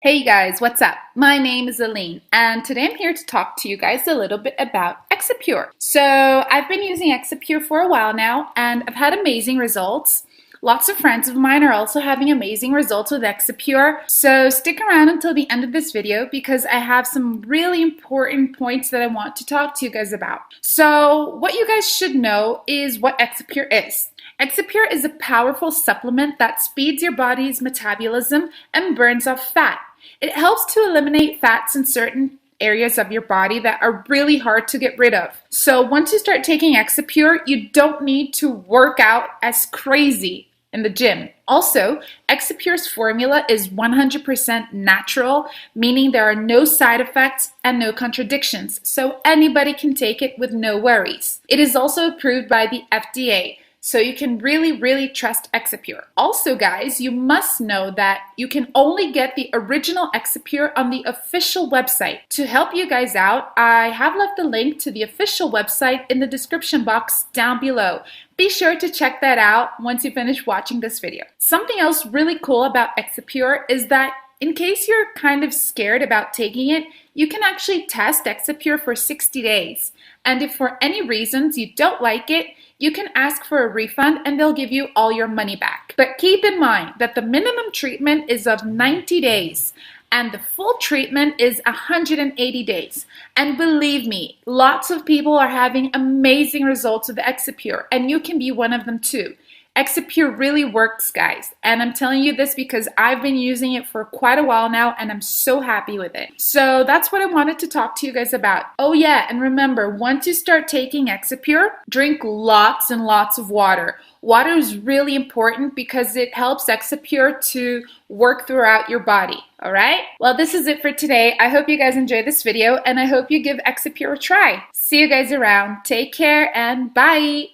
Hey guys, what's up? My name is Aline, and today I'm here to talk to you guys a little bit about Exipure. So I've been using Exipure for a while now, and I've had amazing results. Lots of friends of mine are also having amazing results with Exipure. So stick around until the end of this video because I have some really important points that I want to talk to you guys about. So what you guys should know is what Exipure is. Exipure is a powerful supplement that speeds your body's metabolism and burns off fat. It helps to eliminate fats in certain areas of your body that are really hard to get rid of. So once you start taking Exipure, you don't need to work out as crazy in the gym. Also, Exipure's formula is 100% natural, meaning there are no side effects and no contradictions, so anybody can take it with no worries. It is also approved by the FDA. So you can really trust Exipure. Also guys, you must know that you can only get the original Exipure on the official website. To help you guys out, I have left a link to the official website in the description box down below. Be sure to check that out once you finish watching this video. Something else really cool about Exipure is that in case you're kind of scared about taking it, you can actually test Exipure for 60 days. And if for any reasons you don't like it, you can ask for a refund and they'll give you all your money back. But keep in mind that the minimum treatment is of 90 days and the full treatment is 180 days. And believe me, lots of people are having amazing results with Exipure and you can be one of them too. Exipure really works, guys, and I'm telling you this because I've been using it for quite a while now and I'm so happy with it. So that's what I wanted to talk to you guys about. Oh yeah, and remember, once you start taking Exipure, drink lots and lots of water. Water is really important because it helps Exipure to work throughout your body, all right? Well, this is it for today. I hope you guys enjoyed this video and I hope you give Exipure a try. See you guys around. Take care and bye!